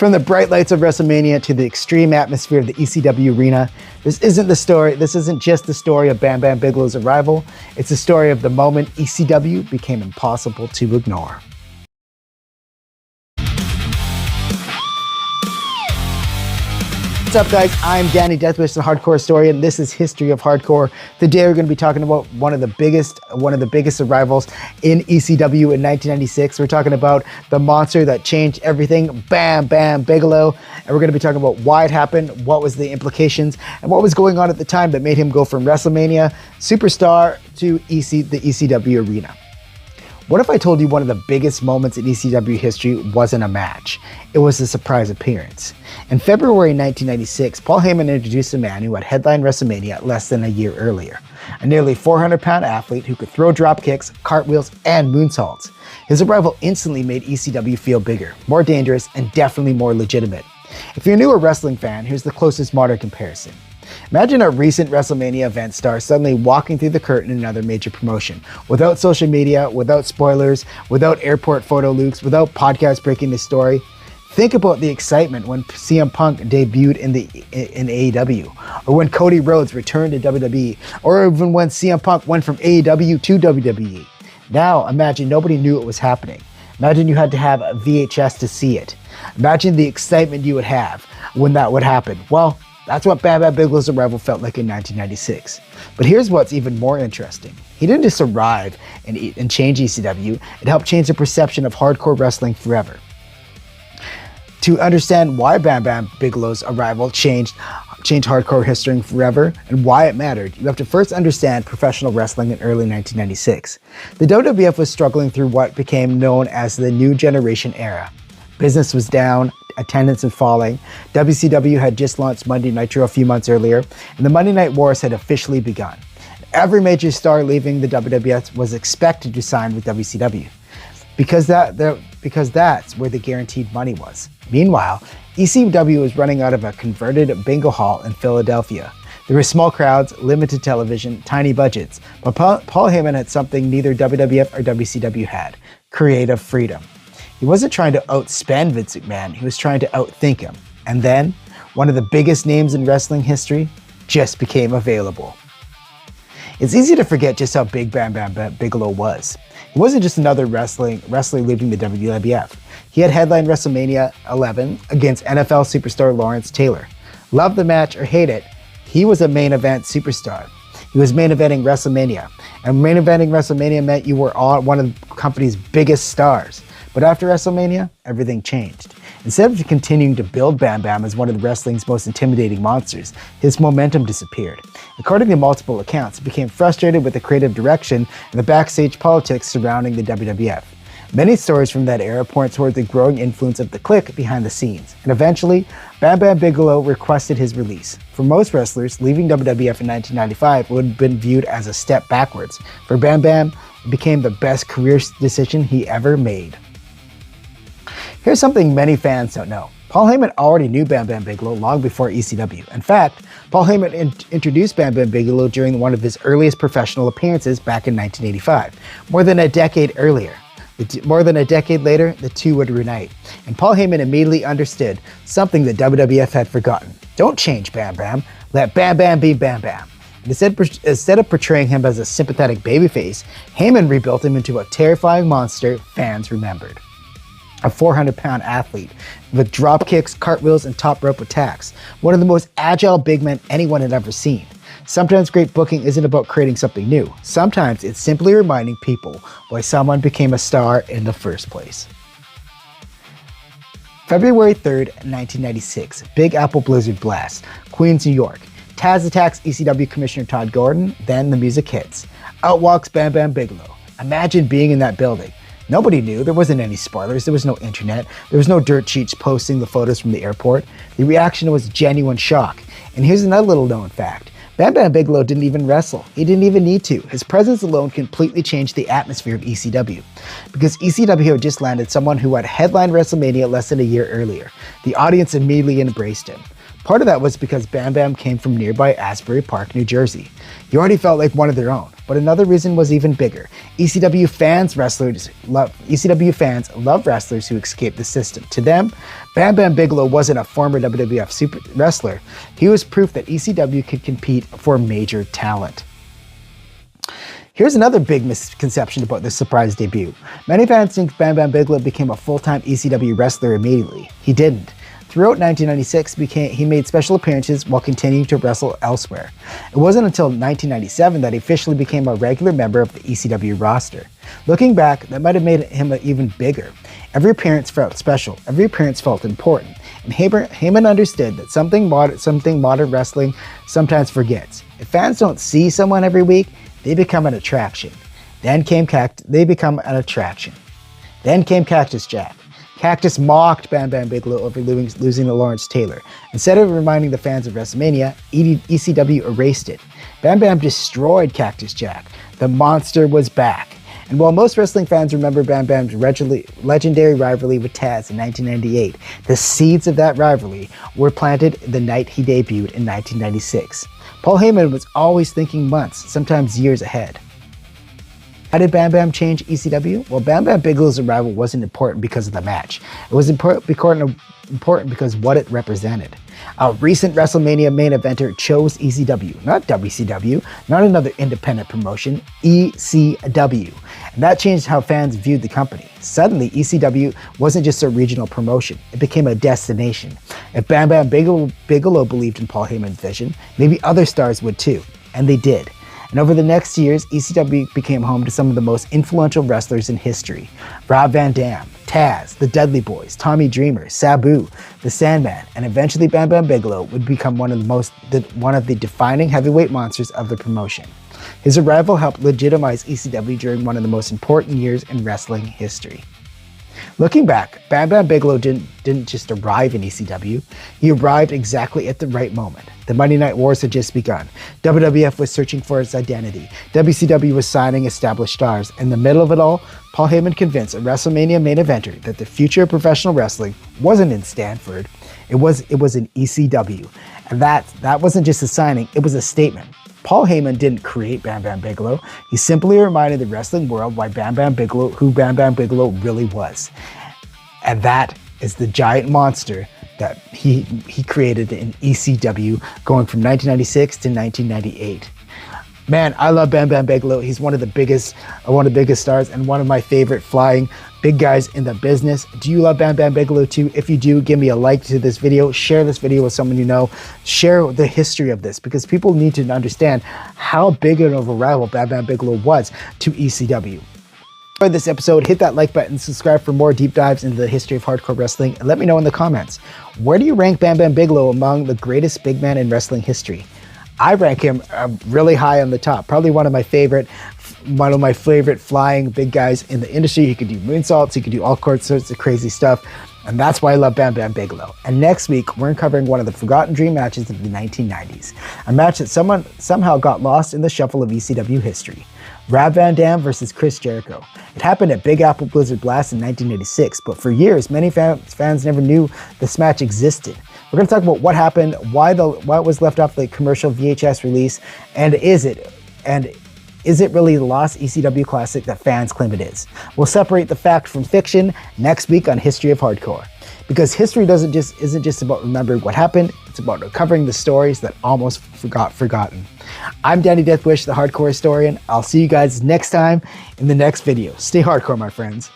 From the bright lights of WrestleMania to the extreme atmosphere of the ECW arena, this isn't just the story of Bam Bam Bigelow's arrival, it's the story of the moment ECW became impossible to ignore. What's up, guys? I'm Danny Deathwish, the Hardcore Historian. This is History of Hardcore. Today we're going to be talking about one of the biggest arrivals in ECW in 1996. We're talking about the monster that changed everything, Bam Bam Bigelow. And we're going to be talking about why it happened, what was the implications, and what was going on at the time that made him go from WrestleMania superstar to the ECW arena. What if I told you one of the biggest moments in ECW history wasn't a match? It was a surprise appearance. In February 1996, Paul Heyman introduced a man who had headlined WrestleMania less than a year earlier. A nearly 400-pound athlete who could throw drop kicks, cartwheels, and moonsaults. His arrival instantly made ECW feel bigger, more dangerous, and definitely more legitimate. If you're a newer wrestling fan, here's the closest modern comparison. Imagine a recent WrestleMania event star suddenly walking through the curtain in another major promotion, without social media, without spoilers, without airport photo leaks, without podcasts breaking the story. Think about the excitement when CM Punk debuted in AEW, or when Cody Rhodes returned to WWE, or even when CM Punk went from AEW to WWE. Now imagine nobody knew it was happening. Imagine you had to have a VHS to see it. Imagine the excitement you would have when that would happen. Well, that's what Bam Bam Bigelow's arrival felt like in 1996. But here's what's even more interesting. He didn't just arrive and change ECW, it helped change the perception of hardcore wrestling forever. To understand why Bam Bam Bigelow's arrival changed hardcore history forever and why it mattered, you have to first understand professional wrestling in early 1996. The WWF was struggling through what became known as the New Generation era. Business was down, attendance was falling, WCW had just launched Monday Nitro a few months earlier, and the Monday Night Wars had officially begun. Every major star leaving the WWF was expected to sign with WCW, because that's where the guaranteed money was. Meanwhile, ECW was running out of a converted bingo hall in Philadelphia. There were small crowds, limited television, tiny budgets, but Paul Heyman had something neither WWF or WCW had: creative freedom. He wasn't trying to outspend Vince McMahon, he was trying to outthink him. And then, one of the biggest names in wrestling history just became available. It's easy to forget just how big Bam Bam Bigelow was. He wasn't just another wrestler leaving the WWF. He had headlined WrestleMania 11 against NFL superstar Lawrence Taylor. Love the match or hate it, he was a main event superstar. He was main eventing WrestleMania. And main eventing WrestleMania meant you were one of the company's biggest stars. But after WrestleMania, everything changed. Instead of continuing to build Bam Bam as one of the wrestling's most intimidating monsters, his momentum disappeared. According to multiple accounts, he became frustrated with the creative direction and the backstage politics surrounding the WWF. Many stories from that era point toward the growing influence of the Clique behind the scenes, and eventually, Bam Bam Bigelow requested his release. For most wrestlers, leaving WWF in 1995 would have been viewed as a step backwards. For Bam Bam, it became the best career decision he ever made. Here's something many fans don't know. Paul Heyman already knew Bam Bam Bigelow long before ECW. In fact, Paul Heyman introduced Bam Bam Bigelow during one of his earliest professional appearances back in 1985. More than a decade later, the two would reunite. And Paul Heyman immediately understood something that WWF had forgotten. Don't change Bam Bam. Let Bam Bam be Bam Bam. And instead of portraying him as a sympathetic babyface, Heyman rebuilt him into a terrifying monster fans remembered. A 400-pound athlete with drop kicks, cartwheels, and top rope attacks. One of the most agile big men anyone had ever seen. Sometimes great booking isn't about creating something new. Sometimes it's simply reminding people why someone became a star in the first place. February 3rd, 1996, Big Apple Blizzard Blast, Queens, New York. Taz attacks ECW Commissioner Todd Gordon, then the music hits. Out walks Bam Bam Bigelow. Imagine being in that building. Nobody knew, there wasn't any spoilers, there was no internet, there was no dirt sheets posting the photos from the airport. The reaction was genuine shock. And here's another little known fact. Bam Bam Bigelow didn't even wrestle. He didn't even need to. His presence alone completely changed the atmosphere of ECW. Because ECW had just landed someone who had headlined WrestleMania less than a year earlier. The audience immediately embraced him. Part of that was because Bam Bam came from nearby Asbury Park, New Jersey. He already felt like one of their own. But another reason was even bigger. ECW fans love wrestlers who escape the system. To them, Bam Bam Bigelow wasn't a former WWF super wrestler. He was proof that ECW could compete for major talent. Here's another big misconception about this surprise debut. Many fans think Bam Bam Bigelow became a full-time ECW wrestler immediately. He didn't. Throughout 1996, he made special appearances while continuing to wrestle elsewhere. It wasn't until 1997 that he officially became a regular member of the ECW roster. Looking back, that might have made him even bigger. Every appearance felt special. Every appearance felt important. And Heyman understood that something modern wrestling sometimes forgets. If fans don't see someone every week, they become an attraction. Then came Cactus Jack. Cactus mocked Bam Bam Bigelow over losing to Lawrence Taylor. Instead of reminding the fans of WrestleMania, ECW erased it. Bam Bam destroyed Cactus Jack. The monster was back. And while most wrestling fans remember Bam Bam's legendary rivalry with Taz in 1998, the seeds of that rivalry were planted the night he debuted in 1996. Paul Heyman was always thinking months, sometimes years ahead. How did Bam Bam change ECW? Well, Bam Bam Bigelow's arrival wasn't important because of the match. It was important because what it represented. A recent WrestleMania main eventer chose ECW, not WCW, not another independent promotion, ECW. And that changed how fans viewed the company. Suddenly, ECW wasn't just a regional promotion, it became a destination. If Bam Bam Bigelow believed in Paul Heyman's vision, maybe other stars would too, and they did. And over the next years, ECW became home to some of the most influential wrestlers in history. Rob Van Dam, Taz, the Dudley Boys, Tommy Dreamer, Sabu, the Sandman, and eventually Bam Bam Bigelow would become one of the defining heavyweight monsters of the promotion. His arrival helped legitimize ECW during one of the most important years in wrestling history. Looking back, Bam Bam Bigelow didn't just arrive in ECW, he arrived exactly at the right moment. The Monday Night Wars had just begun. WWF was searching for its identity. WCW was signing established stars. In the middle of it all, Paul Heyman convinced a WrestleMania main eventer that the future of professional wrestling wasn't in Stanford, it was in ECW. And that wasn't just a signing, it was a statement. Paul Heyman didn't create Bam Bam Bigelow. He simply reminded the wrestling world who Bam Bam Bigelow really was. And that is the giant monster that he created in ECW going from 1996 to 1998. Man, I love Bam Bam Bigelow. He's one of the biggest stars and one of my favorite flying big guys in the business. Do you love Bam Bam Bigelow too? If you do, give me a like to this video. Share this video with someone you know. Share the history of this because people need to understand how big of a rival Bam Bam Bigelow was to ECW. For this episode, hit that like button, subscribe for more deep dives into the history of hardcore wrestling, and let me know in the comments, where do you rank Bam Bam Bigelow among the greatest big men in wrestling history? I rank him really high on the top. Probably one of my favorite flying big guys in the industry. He could do moonsaults, he could do all sorts of crazy stuff. And that's why I love Bam Bam Bigelow. And next week, we're uncovering one of the forgotten dream matches of the 1990s. A match that somehow got lost in the shuffle of ECW history. Rob Van Dam versus Chris Jericho. It happened at Big Apple Blizzard Blast in 1986, but for years, many fans never knew this match existed. We're going to talk about what happened, why it was left off the commercial VHS release, and is it really the lost ECW classic that fans claim it is? We'll separate the fact from fiction next week on History of Hardcore. Because history isn't just about remembering what happened, it's about uncovering the stories that almost forgotten. I'm Danny Deathwish, the Hardcore Historian. I'll see you guys next time in the next video. Stay hardcore, my friends.